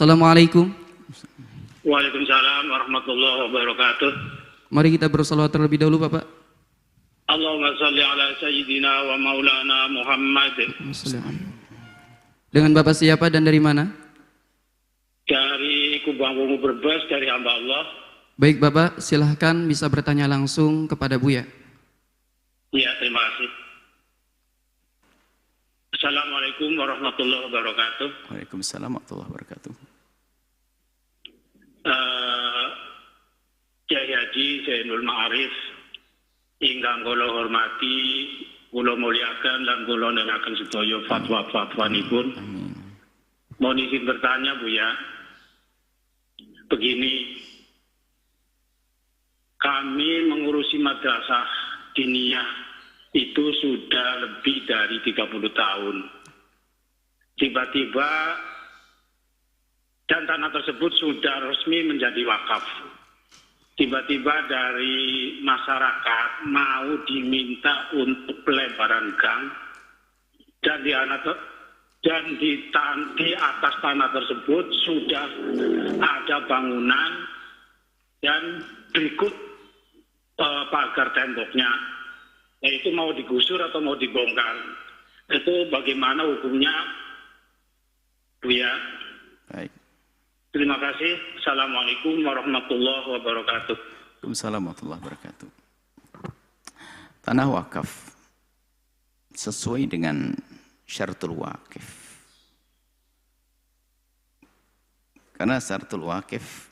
Assalamualaikum. Waalaikumsalam warahmatullahi wabarakatuh. Mari kita bersalawat terlebih dahulu, Bapak. Allahumma salli ala sayyidina wa maulana Muhammad. Dengan Bapak siapa dan dari mana? Dari Kubang Bungu Brebes, dari hamba Allah. Baik Bapak, silahkan bisa bertanya langsung kepada Buya. Ya, terima kasih. Assalamualaikum warahmatullahi wabarakatuh. Waalaikumsalam warahmatullahi wabarakatuh. Kiai Haji Zainul Ma'arif ingkang kula hormati, kula muliakan lan kula neraken sedaya fatwa-fatwanipun. Mohon izin bertanya, Buya. Begini, kami mengurusi madrasah diniyah itu sudah lebih dari 30 tahun. Tiba-tiba dan tanah tersebut sudah resmi menjadi wakaf. Tiba-tiba dari masyarakat mau diminta untuk pelebaran gang dan di atas tanah tersebut sudah ada bangunan dan berikut pagar temboknya. Itu mau digusur atau mau dibongkar. Itu bagaimana hukumnya, Buya? Baik. Terima kasih. Assalamualaikum warahmatullahi wabarakatuh. Waalaikumsalam warahmatullahi wabarakatuh. Tanah wakaf sesuai dengan syaratul wakif. Karena syaratul wakif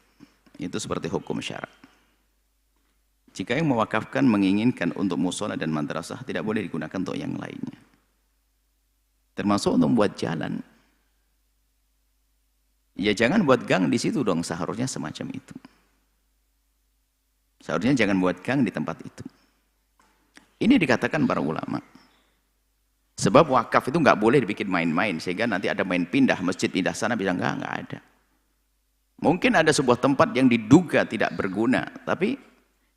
itu seperti hukum syarak. Jika yang mewakafkan menginginkan untuk musola dan madrasah, tidak boleh digunakan untuk yang lainnya. Termasuk untuk membuat jalan. Ya jangan buat gang di situ dong, seharusnya semacam itu. Seharusnya jangan buat gang di tempat itu. Ini dikatakan para ulama. Sebab wakaf itu nggak boleh dibikin main-main, sehingga nanti ada main pindah, masjid pindah sana, bilang nggak ada. Mungkin ada sebuah tempat yang diduga tidak berguna, tapi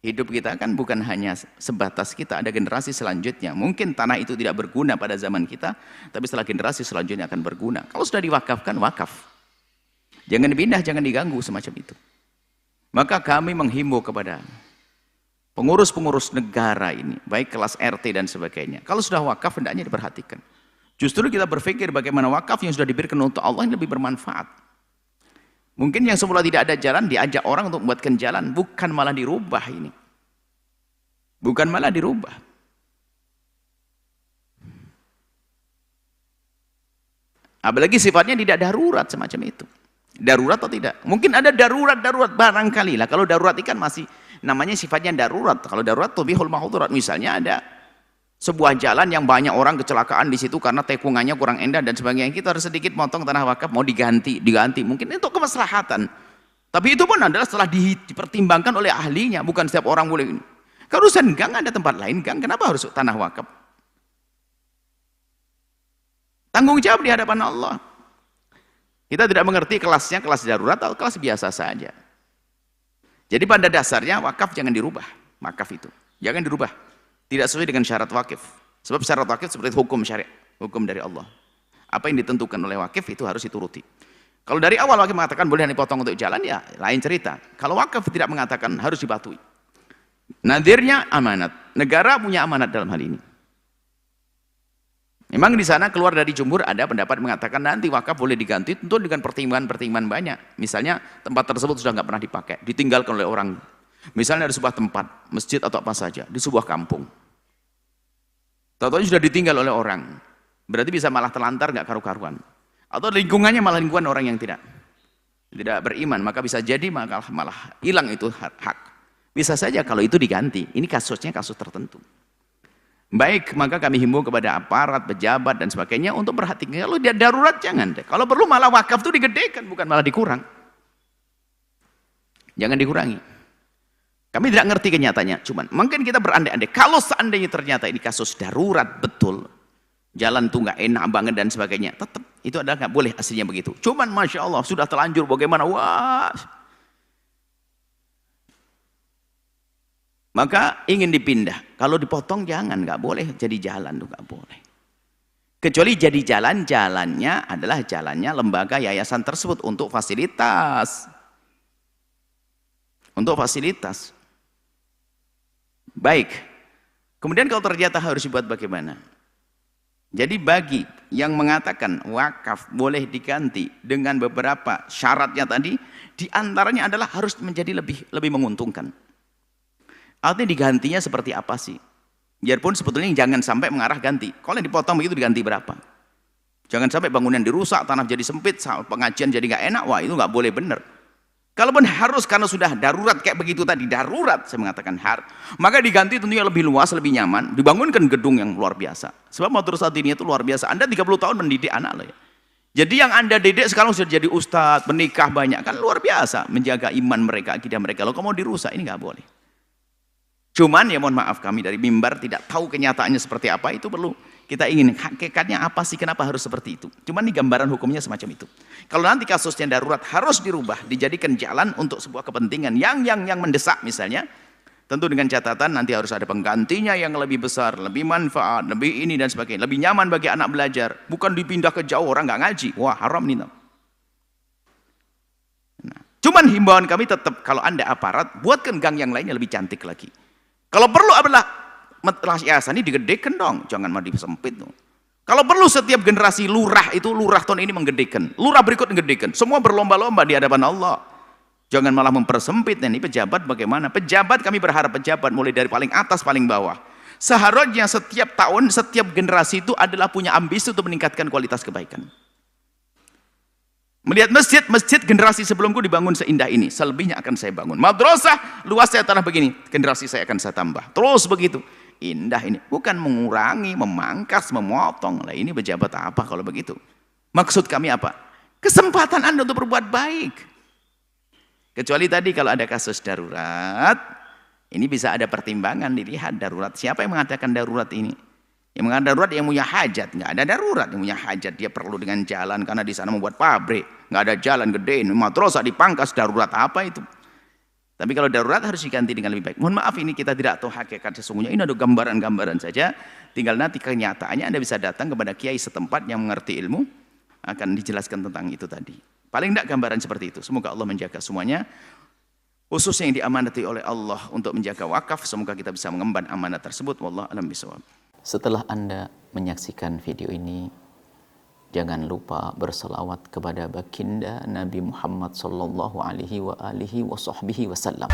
hidup kita kan bukan hanya sebatas kita, ada generasi selanjutnya. Mungkin tanah itu tidak berguna pada zaman kita, tapi setelah generasi selanjutnya akan berguna. Kalau sudah diwakafkan, wakaf. Jangan dipindah, jangan diganggu semacam itu. Maka kami menghimbau kepada pengurus-pengurus negara ini, baik kelas RT dan sebagainya. Kalau sudah wakaf, hendaknya diperhatikan. Justru kita berpikir bagaimana wakaf yang sudah diberikan untuk Allah ini lebih bermanfaat. Mungkin yang semula tidak ada jalan, diajak orang untuk membuatkan jalan, bukan malah dirubah ini. Bukan malah dirubah. Apalagi sifatnya tidak darurat semacam itu. Darurat atau tidak? Mungkin ada darurat barangkali lah. Kalau darurat ikan masih namanya sifatnya darurat. Kalau darurat tubihul mahdurat. Misalnya ada sebuah jalan yang banyak orang kecelakaan di situ karena tekungannya kurang endah dan sebagainya. Kita harus sedikit motong tanah wakaf, mau diganti. Mungkin untuk kemaslahatan. Tapi itu pun adalah setelah dipertimbangkan oleh ahlinya. Bukan setiap orang boleh ini. Kalau urusan gang ada tempat lain gang, kenapa harus tanah wakaf? Tanggung jawab di hadapan Allah. Kita tidak mengerti kelasnya, kelas darurat atau kelas biasa saja. Jadi pada dasarnya wakaf jangan dirubah. Wakaf itu jangan dirubah. Tidak sesuai dengan syarat wakif. Sebab syarat wakif seperti hukum syariat, hukum dari Allah. Apa yang ditentukan oleh wakif itu harus dituruti. Kalau dari awal wakif mengatakan boleh dipotong untuk jalan, ya lain cerita. Kalau wakif tidak mengatakan harus dipatuhi. Nadirnya amanat. Negara punya amanat dalam hal ini. Memang di sana keluar dari jumhur ada pendapat mengatakan nanti wakaf boleh diganti tentu dengan pertimbangan-pertimbangan banyak. Misalnya tempat tersebut sudah nggak pernah dipakai, ditinggalkan oleh orang. Misalnya ada sebuah tempat, masjid atau apa saja, di sebuah kampung. Tahu-tahu sudah ditinggal oleh orang. Berarti bisa malah terlantar nggak karu-karuan. Atau lingkungannya malah lingkungan orang yang tidak beriman, maka bisa jadi malah hilang itu hak. Bisa saja kalau itu diganti. Ini kasusnya kasus tertentu. Baik, maka kami himbau kepada aparat, pejabat dan sebagainya untuk perhatikan. Kalau dia darurat jangan deh. Kalau perlu malah wakaf itu digedekan, bukan malah dikurang. Jangan dikurangi. Kami tidak ngerti kenyataannya, cuman mungkin kita berandai-andai. Kalau seandainya ternyata ini kasus darurat betul, jalan itu nggak enak banget dan sebagainya, tetap itu adalah nggak boleh aslinya begitu. Cuman masya Allah sudah terlanjur bagaimana? Wah. Maka ingin dipindah. Kalau dipotong jangan, nggak boleh jadi jalan tuh nggak boleh. Kecuali jadi jalannya adalah jalannya lembaga yayasan tersebut untuk fasilitas. Untuk fasilitas. Baik. Kemudian kalau ternyata harus dibuat bagaimana? Jadi bagi yang mengatakan wakaf boleh diganti dengan beberapa syaratnya tadi, diantaranya adalah harus menjadi lebih menguntungkan. Artinya digantinya seperti apa sih? Biarpun sebetulnya jangan sampai mengarah ganti. Kalau yang dipotong begitu diganti berapa? Jangan sampai bangunan dirusak, tanah jadi sempit, pengajian jadi nggak enak. Wah itu nggak boleh benar. Kalaupun harus karena sudah darurat kayak begitu tadi, darurat saya mengatakan maka diganti tentunya lebih luas, lebih nyaman, dibangunkan gedung yang luar biasa. Sebab madrasah diniyah itu luar biasa. Anda 30 tahun mendidik anak loh ya. Jadi yang Anda didik sekarang sudah jadi ustadz, menikah banyak, kan luar biasa menjaga iman mereka, akidah mereka. Kalau kamu mau dirusak ini nggak boleh. Cuman ya mohon maaf kami dari mimbar tidak tahu kenyataannya seperti apa, itu perlu kita ingin hakikatnya apa sih, kenapa harus seperti itu. Cuman di gambaran hukumnya semacam itu. Kalau nanti kasusnya darurat harus dirubah, dijadikan jalan untuk sebuah kepentingan yang mendesak misalnya, tentu dengan catatan nanti harus ada penggantinya yang lebih besar, lebih manfaat, lebih ini dan sebagainya, lebih nyaman bagi anak belajar, bukan dipindah ke jauh orang nggak ngaji, wah haram nih. Nah, cuman himbauan kami tetap kalau Anda aparat, buatkan gang yang lainnya lebih cantik lagi. Kalau perlu adalah yayasan ini digedekan dong, jangan mau disempit dong. Kalau perlu setiap generasi lurah tahun ini menggedekan, lurah berikut menggedekan, semua berlomba-lomba di hadapan Allah. Jangan malah mempersempit. Nah, ini pejabat bagaimana? Pejabat kami berharap pejabat mulai dari paling atas paling bawah. Seharusnya setiap tahun, setiap generasi itu adalah punya ambisi untuk meningkatkan kualitas kebaikan. Melihat masjid generasi sebelumku dibangun seindah ini, selebihnya akan saya bangun. Madrasah luasnya tanah begini, generasi saya akan saya tambah. Terus begitu. Indah ini, bukan mengurangi, memangkas, memotong. Lah ini pejabat apa kalau begitu? Maksud kami apa? Kesempatan Anda untuk berbuat baik. Kecuali tadi kalau ada kasus darurat, ini bisa ada pertimbangan, dilihat darurat. Siapa yang mengatakan darurat ini? Yang mengatakan darurat yang punya hajat. Nggak ada darurat yang punya hajat. Dia perlu dengan jalan karena di sana membuat pabrik. Nggak ada jalan gede, madrasah dipangkas, darurat apa itu? Tapi kalau darurat harus diganti dengan lebih baik. Mohon maaf ini kita tidak tahu hakikat sesungguhnya. Ini ada gambaran-gambaran saja. Tinggal nanti kenyataannya Anda bisa datang kepada kiai setempat yang mengerti ilmu, akan dijelaskan tentang itu tadi. Paling tidak gambaran seperti itu. Semoga Allah menjaga semuanya. Khususnya yang diamanati oleh Allah untuk menjaga wakaf. Semoga kita bisa mengemban amanat tersebut. Wallahu a'lam bishawab. Setelah Anda menyaksikan video ini, jangan lupa berselawat kepada baginda Nabi Muhammad sallallahu alaihi wa alihi wa sahbihi wasallam.